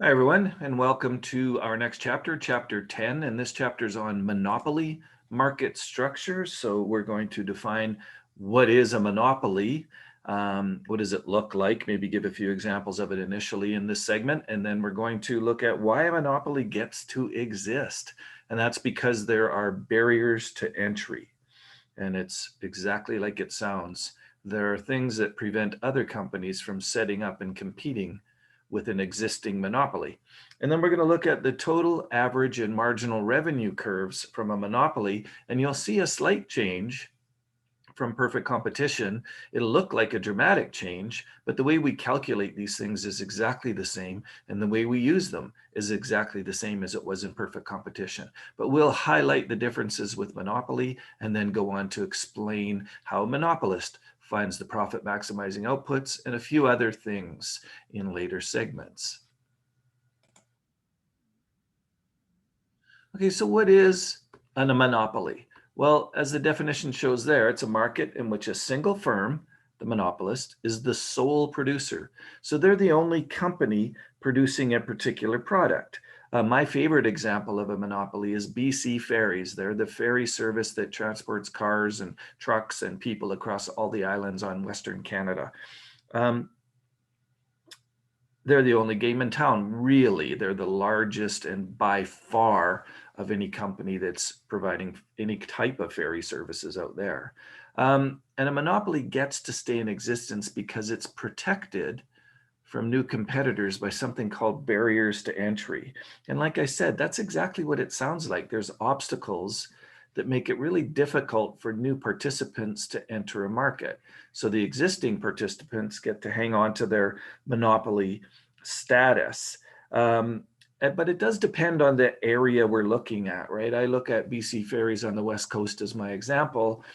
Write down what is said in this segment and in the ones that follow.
Hi, everyone, and welcome to our next chapter, chapter 10. And this chapter is on monopoly market structure. So we're going to define what is a monopoly, what does it look like, maybe give a few examples of it initially in this segment. And then we're going to look at why a monopoly gets to exist. And that's because there are barriers to entry. And it's exactly like it sounds. There are things that prevent other companies from setting up and competing with an existing monopoly. And then we're going to look at the total, average, and marginal revenue curves from a monopoly, and you'll see a slight change from perfect competition. It'll look like a dramatic change, but the way we calculate these things is exactly the same, and the way we use them is exactly the same as it was in perfect competition. But we'll highlight the differences with monopoly and then go on to explain how a monopolist finds the profit maximizing outputs and a few other things in later segments. Okay, so what is a monopoly? Well, as the definition shows there, it's a market in which a single firm, the monopolist, is the sole producer. So they're the only company producing a particular product. My favorite example of a monopoly is BC Ferries. They're the ferry service that transports cars and trucks and people across all the islands on Western Canada. Um, they're the only game in town, really. They're the largest and by far of any company that's providing any type of ferry services out there. And a monopoly gets to stay in existence because it's protected from new competitors by something called barriers to entry. And like I said, that's exactly what it sounds like. There's obstacles that make it really difficult for new participants to enter a market. So the existing participants get to hang on to their monopoly status. But it does depend on the area we're looking at, right? I look at BC Ferries on the West Coast as my example.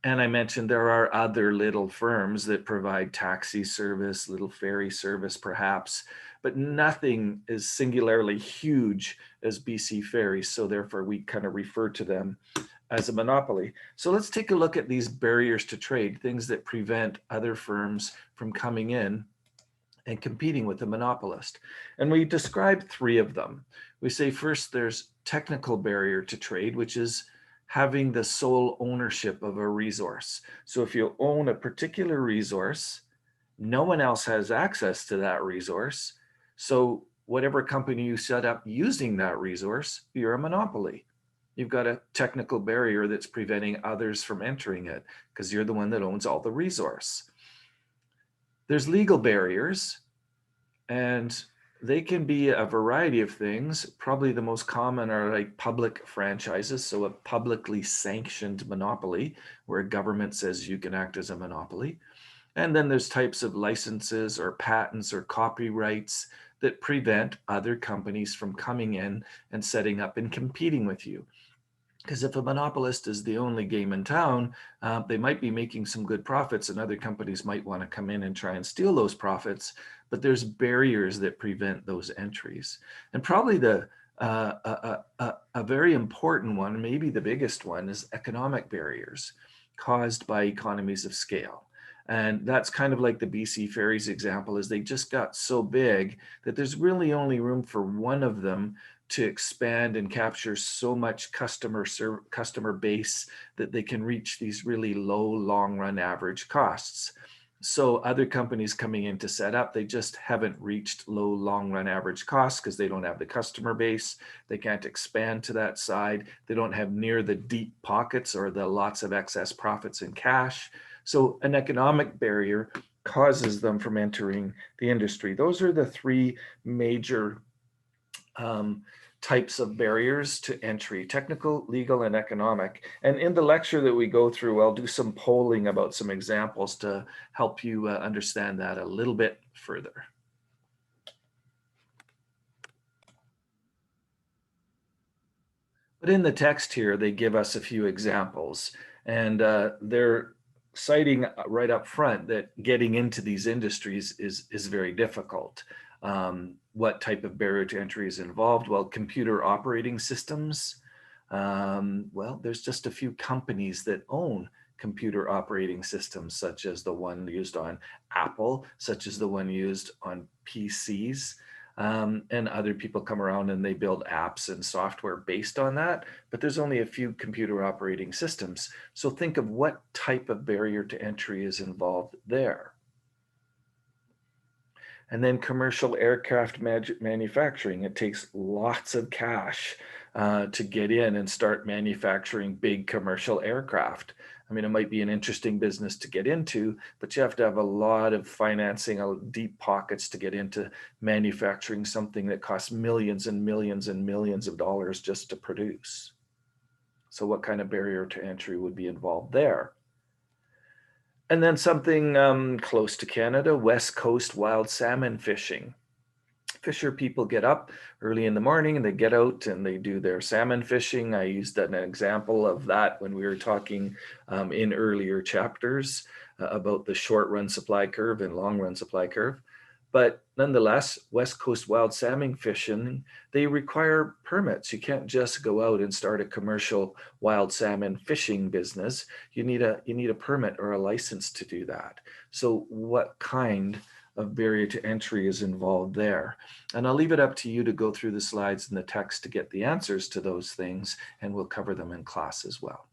And I mentioned there are other little firms that provide taxi service, little ferry service perhaps, but nothing is singularly huge as BC Ferries. So therefore we kind of refer to them as a monopoly. So let's take a look at these barriers to trade, things that prevent other firms from coming in and competing with the monopolist. And we describe three of them. We say first there's technical barrier to trade, which is having the sole ownership of a resource. So if you own a particular resource, no one else has access to that resource. So whatever company you set up using that resource, you're a monopoly. You've got a technical barrier that's preventing others from entering it because you're the one that owns all the resource. There's legal barriers, and they can be a variety of things. Probably the most common are like public franchises, so a publicly sanctioned monopoly where a government says you can act as a monopoly. And then there's types of licenses or patents or copyrights that prevent other companies from coming in and setting up and competing with you. Because if a monopolist is the only game in town, they might be making some good profits, and other companies might want to come in and try and steal those profits. But there's barriers that prevent those entries. And probably a very important one, maybe the biggest one, is economic barriers caused by economies of scale. And that's kind of like the BC Ferries example, is they just got so big that there's really only room for one of them to expand and capture so much customer base that they can reach these really low long run average costs. So other companies coming in to set up, they just haven't reached low long run average costs because they don't have the customer base. They can't expand to that side. They don't have near the deep pockets or the lots of excess profits in cash. So an economic barrier causes them from entering the industry. Those are the three major types of barriers to entry: technical, legal, and economic. And in the lecture that we go through, I'll do some polling about some examples to help you understand that a little bit further. But in the text here, they give us a few examples, and they're citing right up front that getting into these industries is very difficult. What type of barrier to entry is involved? Well, computer operating systems. Well, there's just a few companies that own computer operating systems, such as the one used on Apple, such as the one used on PCs. And other people come around and they build apps and software based on that, but there's only a few computer operating systems. So think of what type of barrier to entry is involved there. And then commercial aircraft manufacturing. It takes lots of cash to get in and start manufacturing big commercial aircraft. I mean, it might be an interesting business to get into, but you have to have a lot of financing, deep pockets to get into manufacturing something that costs millions and millions and millions of dollars just to produce. So what kind of barrier to entry would be involved there? And then something close to Canada, West Coast wild salmon fishing. Fisher people get up early in the morning and they get out and they do their salmon fishing. I used an example of that when we were talking in earlier chapters about the short run supply curve and long run supply curve. But nonetheless, West Coast wild salmon fishing, they require permits. You can't just go out and start a commercial wild salmon fishing business. You need a permit or a license to do that. So what kind of barrier to entry is involved there? And I'll leave it up to you to go through the slides and the text to get the answers to those things, and we'll cover them in class as well.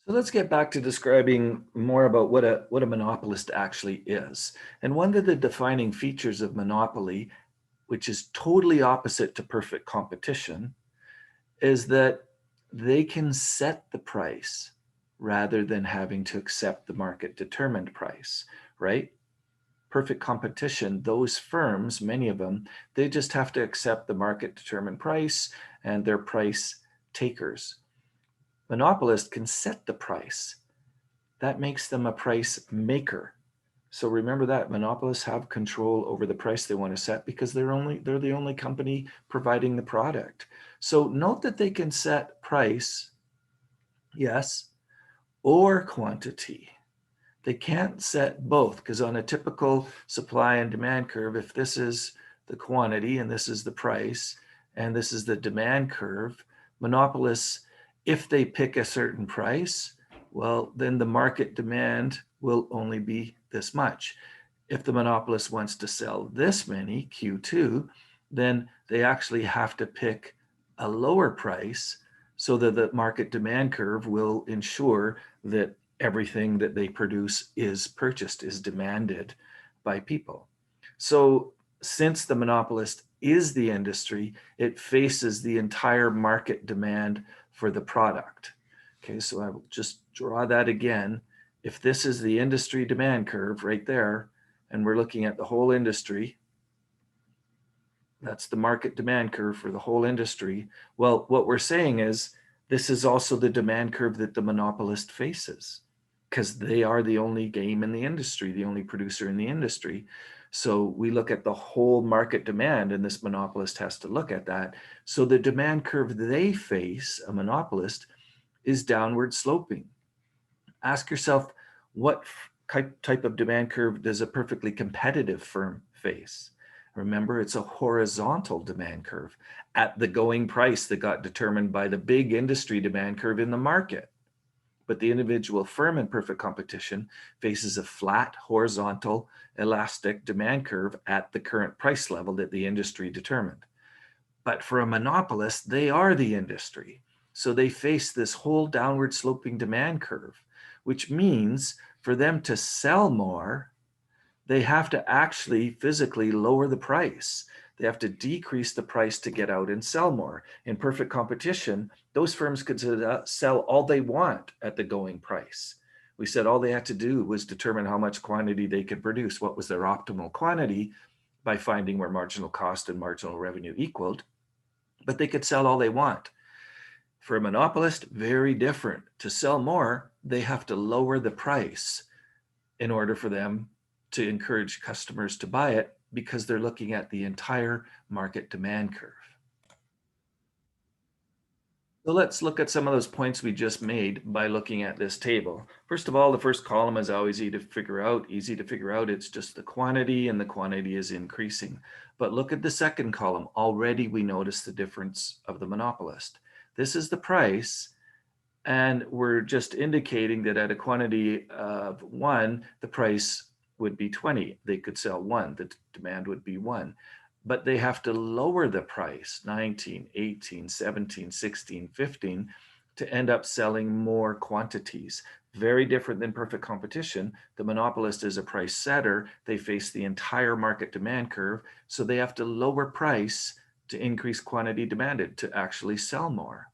So let's get back to describing more about what a monopolist actually is. And one of the defining features of monopoly, which is totally opposite to perfect competition, is that they can set the price rather than having to accept the market determined price, right? Perfect competition, those firms, many of them, they just have to accept the market determined price and they're price takers. Monopolists can set the price. That makes them a price maker. So remember that monopolists have control over the price they want to set because they're the only company providing the product. So note that they can set price, yes, or quantity. They can't set both because on a typical supply and demand curve, if this is the quantity and this is the price and this is the demand curve, monopolists, if they pick a certain price, well, then the market demand will only be this much. If the monopolist wants to sell this many, Q2, then they actually have to pick a lower price so that the market demand curve will ensure that everything that they produce is purchased, is demanded by people. So since the monopolist is the industry, it faces the entire market demand for the product. Okay, so I will just draw that again. If this is the industry demand curve right there, and we're looking at the whole industry, that's the market demand curve for the whole industry. Well, what we're saying is this is also the demand curve that the monopolist faces because they are the only game in the industry, the only producer in the industry. So we look at the whole market demand, and this monopolist has to look at that. So the demand curve they face, a monopolist, is downward sloping. Ask yourself, what type of demand curve does a perfectly competitive firm face? Remember, it's a horizontal demand curve at the going price that got determined by the big industry demand curve in the market. But the individual firm in perfect competition faces a flat, horizontal, elastic demand curve at the current price level that the industry determined. But for a monopolist, they are the industry. So they face this whole downward sloping demand curve, which means for them to sell more, they have to actually physically lower the price. They have to decrease the price to get out and sell more. In perfect competition, those firms could sell all they want at the going price. We said all they had to do was determine how much quantity they could produce, what was their optimal quantity by finding where marginal cost and marginal revenue equaled, but they could sell all they want. For a monopolist, very different. To sell more, they have to lower the price in order for them to encourage customers to buy it because they're looking at the entire market demand curve. So let's look at some of those points we just made by looking at this table. First of all, the first column is always easy to figure out. It's just the quantity, and the quantity is increasing. But look at the second column. Already we notice the difference of the monopolist. This is the price, and we're just indicating that at a quantity of 1, the price would be 20. They could sell one, the demand would be one. But they have to lower the price, 19, 18, 17, 16, 15, to end up selling more quantities. Very different than perfect competition. The monopolist is a price setter. They face the entire market demand curve, so they have to lower price to increase quantity demanded to actually sell more.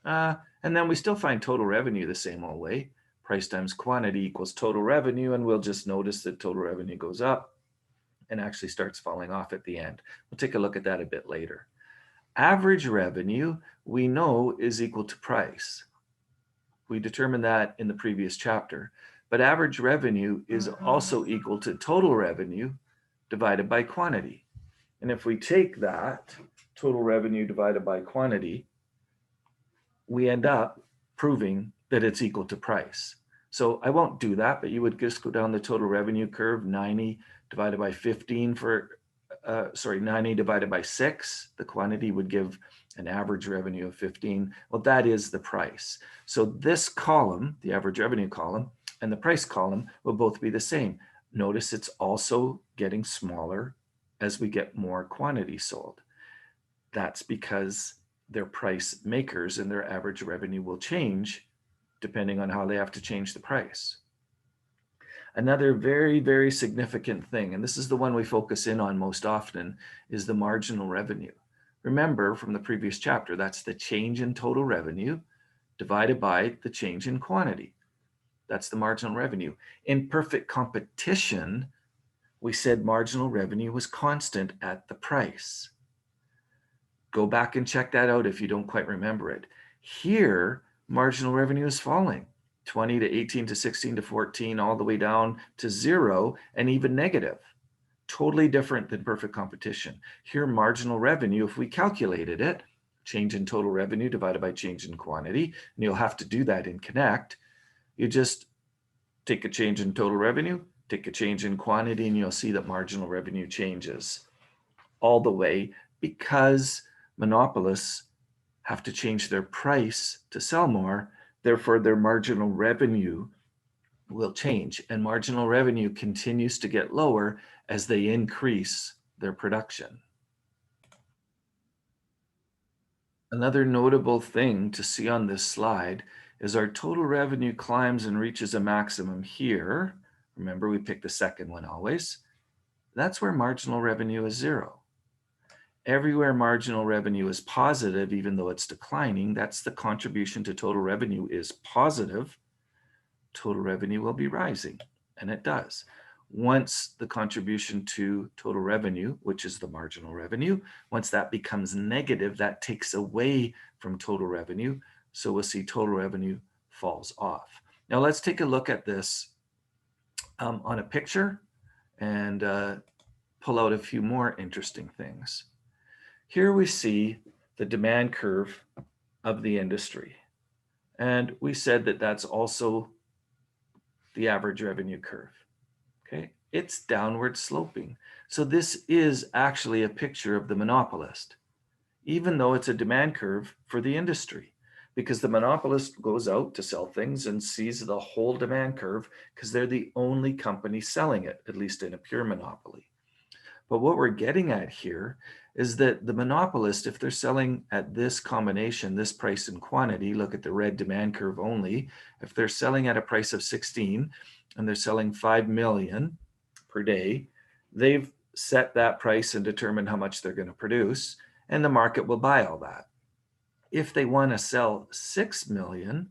And then we still find total revenue the same old way. Price times quantity equals total revenue, and we'll just notice that total revenue goes up and actually starts falling off at the end. We'll take a look at that a bit later. Average revenue, we know, is equal to price. We determined that in the previous chapter. But average revenue is also equal to total revenue divided by quantity. And if we take that, total revenue divided by quantity, we end up proving that it's equal to price. So I won't do that, but you would just go down the total revenue curve, 90 divided by 15 for, 90 divided by 6, the quantity would give an average revenue of 15. Well, that is the price. So this column, the average revenue column, and the price column will both be the same. Notice it's also getting smaller as we get more quantity sold. That's because their price makers and their average revenue will change depending on how they have to change the price. Another very, very significant thing, and this is the one we focus in on most often, is the marginal revenue. Remember from the previous chapter, that's the change in total revenue divided by the change in quantity. That's the marginal revenue. In perfect competition, we said marginal revenue was constant at the price. Go back and check that out if you don't quite remember it. Here, marginal revenue is falling, 20 to 18 to 16 to 14, all the way down to 0 and even negative. Totally different than perfect competition. Here, marginal revenue, if we calculated it, change in total revenue divided by change in quantity, and you'll have to do that in Connect. You just take a change in total revenue, take a change in quantity, and you'll see that marginal revenue changes all the way because monopolists have to change their price to sell more. Therefore, their marginal revenue will change, and marginal revenue continues to get lower as they increase their production. Another notable thing to see on this slide is our total revenue climbs and reaches a maximum here. Remember, we picked the second one always. That's where marginal revenue is 0. Everywhere marginal revenue is positive, even though it's declining, that's the contribution to total revenue is positive. Total revenue will be rising, and it does. Once the contribution to total revenue, which is the marginal revenue, once that becomes negative, that takes away from total revenue. So we'll see total revenue falls off. Now let's take a look at this on a picture and pull out a few more interesting things. Here we see the demand curve of the industry. And we said that that's also the average revenue curve. Okay, it's downward sloping. So this is actually a picture of the monopolist, even though it's a demand curve for the industry, because the monopolist goes out to sell things and sees the whole demand curve because they're the only company selling it, at least in a pure monopoly. But what we're getting at here is that the monopolist, if they're selling at this combination, this price and quantity, look at the red demand curve only, if they're selling at a price of 16 and they're selling 5 million per day, they've set that price and determined how much they're going to produce, and the market will buy all that. If they want to sell 6 million,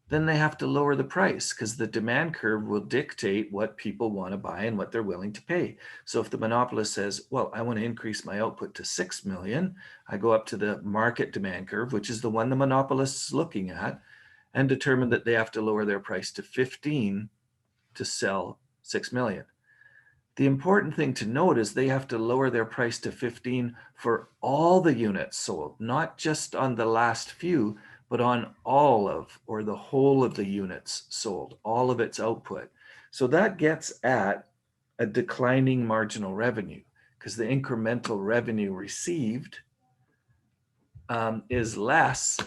then they have to lower the price because the demand curve will dictate what people want to buy and what they're willing to pay. So if the monopolist says, well, I want to increase my output to 6 million, I go up to the market demand curve, which is the one the monopolist is looking at, and determine that they have to lower their price to 15 to sell 6 million. The important thing to note is they have to lower their price to 15 for all the units sold, not just on the last few, but on all of, or the whole of the units sold, all of its output. So that gets at a declining marginal revenue because the incremental revenue received is less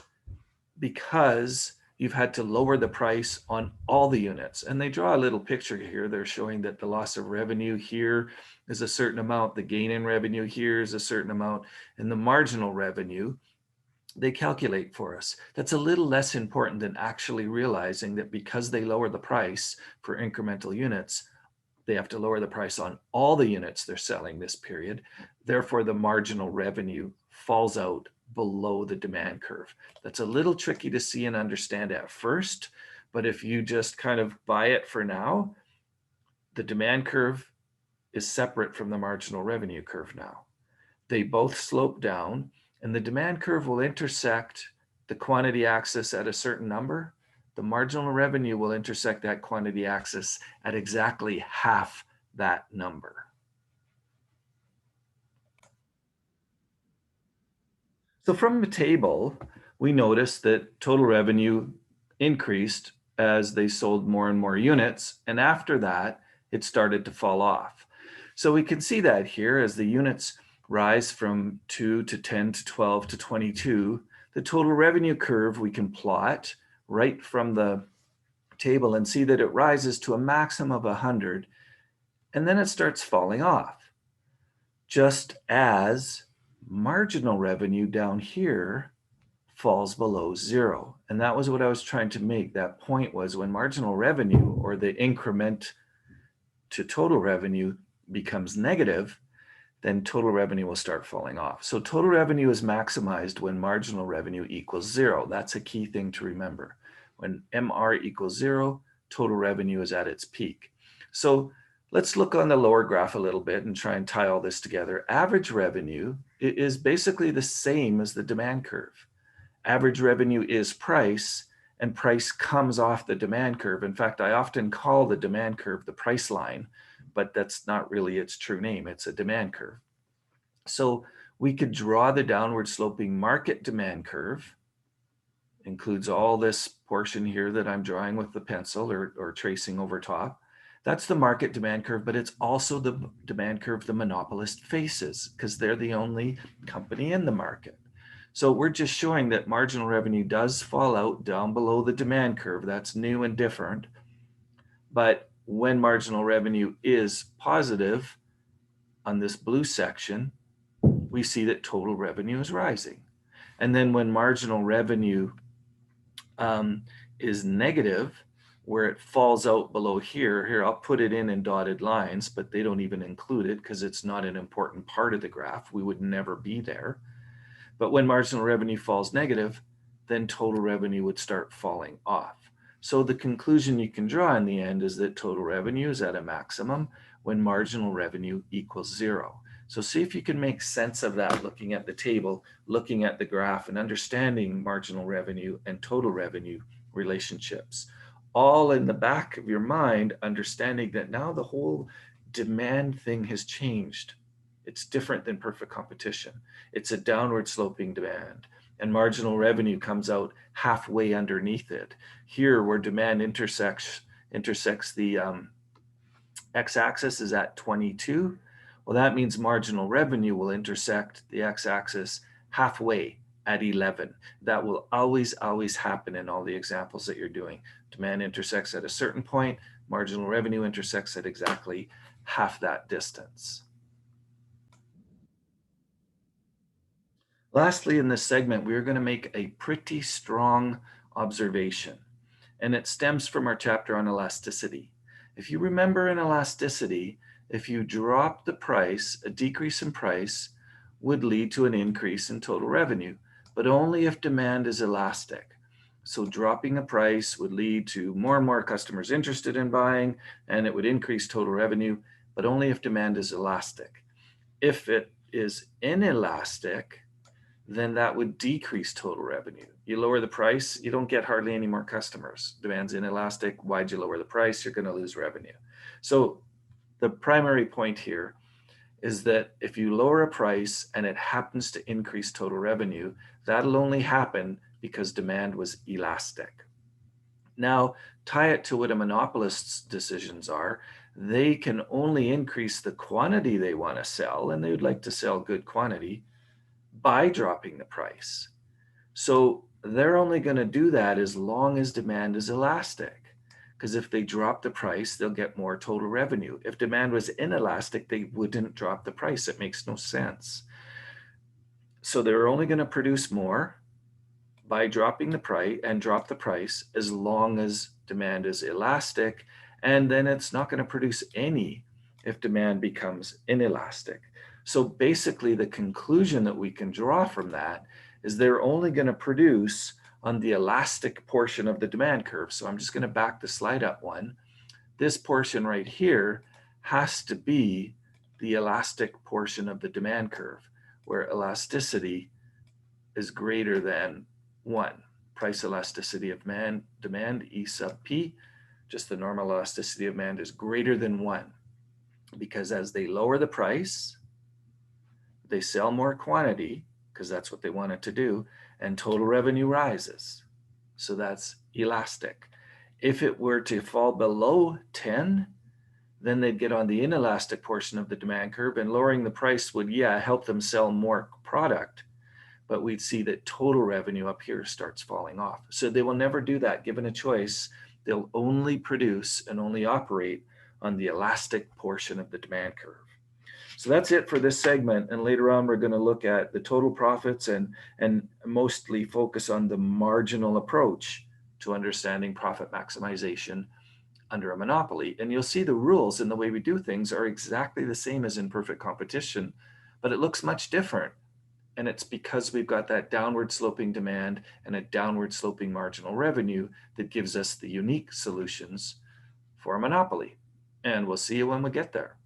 because you've had to lower the price on all the units. And they draw a little picture here. They're showing that the loss of revenue here is a certain amount, the gain in revenue here is a certain amount, and the marginal revenue they calculate for us. That's a little less important than actually realizing that because they lower the price for incremental units, they have to lower the price on all the units they're selling this period. Therefore, the marginal revenue falls out below the demand curve. That's a little tricky to see and understand at first, but if you just kind of buy it for now, the demand curve is separate from the marginal revenue curve now. They both slope down, and the demand curve will intersect the quantity axis at a certain number. The marginal revenue will intersect that quantity axis at exactly half that number. So from the table, we notice that total revenue increased as they sold more and more units, and after that, it started to fall off. So we can see that here as the units rise from 2 to 10 to 12 to 22, the total revenue curve we can plot right from the table and see that it rises to a maximum of 100, and then it starts falling off. Just as marginal revenue down here falls below zero. And that was what I was trying to make. That point was when marginal revenue, or the increment to total revenue, becomes negative, then total revenue will start falling off. So total revenue is maximized when marginal revenue equals zero. That's a key thing to remember. When MR equals zero, total revenue is at its peak. So let's look on the lower graph a little bit and try and tie all this together. Average revenue is basically the same as the demand curve. Average revenue is price, and price comes off the demand curve. In fact, I often call the demand curve the price line, but that's not really its true name. It's a demand curve. So we could draw the downward sloping market demand curve, includes all this portion here that I'm drawing with the pencil or tracing over top. That's the market demand curve, but it's also the demand curve the monopolist faces because they're the only company in the market. So we're just showing that marginal revenue does fall out down below the demand curve. That's new and different. But when marginal revenue is positive on this blue section, we see that total revenue is rising. And then when marginal revenue is negative, where it falls out below here, I'll put it in dotted lines, but they don't even include it because it's not an important part of the graph. We would never be there. But when marginal revenue falls negative, then total revenue would start falling off. So the conclusion you can draw in the end is that total revenue is at a maximum when marginal revenue equals zero. So see if you can make sense of that looking at the table, looking at the graph, and understanding marginal revenue and total revenue relationships. All in the back of your mind, understanding that now the whole demand thing has changed. It's different than perfect competition. It's a downward sloping demand, and marginal revenue comes out halfway underneath it. Here, where demand intersects the x-axis is at 22. Well, that means marginal revenue will intersect the x-axis halfway at 11. That will always happen in all the examples that you're doing. Demand intersects at a certain point, marginal revenue intersects at exactly half that distance. Lastly, in this segment, we are going to make a pretty strong observation, and it stems from our chapter on elasticity. If you remember in elasticity, if you drop the price, a decrease in price would lead to an increase in total revenue, but only if demand is elastic. So dropping a price would lead to more and more customers interested in buying, and it would increase total revenue, but only if demand is elastic. If it is inelastic, then that would decrease total revenue. You lower the price, you don't get hardly any more customers. Demand's inelastic, why'd you lower the price? You're going to lose revenue. So the primary point here is that if you lower a price and it happens to increase total revenue, that'll only happen because demand was elastic. Now, tie it to what a monopolist's decisions are. They can only increase the quantity they want to sell, and they would like to sell good quantity, by dropping the price. So they're only going to do that as long as demand is elastic. Because if they drop the price, they'll get more total revenue. If demand was inelastic, they wouldn't drop the price. It makes no sense. So they're only going to produce more by dropping the price and drop the price as long as demand is elastic. And then it's not going to produce any if demand becomes inelastic. So basically, the conclusion that we can draw from that is they're only going to produce on the elastic portion of the demand curve. So I'm just going to back the slide up one. This portion right here has to be the elastic portion of the demand curve, where elasticity is greater than 1. Price elasticity of demand, E sub P, just the normal elasticity of demand, is greater than 1. Because as they lower the price, they sell more quantity, because that's what they want it to do, and total revenue rises. So that's elastic. If it were to fall below 10, then they'd get on the inelastic portion of the demand curve, and lowering the price would, help them sell more product, but we'd see that total revenue up here starts falling off. So they will never do that. Given a choice, they'll only produce and only operate on the elastic portion of the demand curve. So that's it for this segment. And later on, we're going to look at the total profits and mostly focus on the marginal approach to understanding profit maximization under a monopoly. And you'll see the rules and the way we do things are exactly the same as in perfect competition, but it looks much different. And it's because we've got that downward sloping demand and a downward sloping marginal revenue that gives us the unique solutions for a monopoly. And we'll see you when we get there.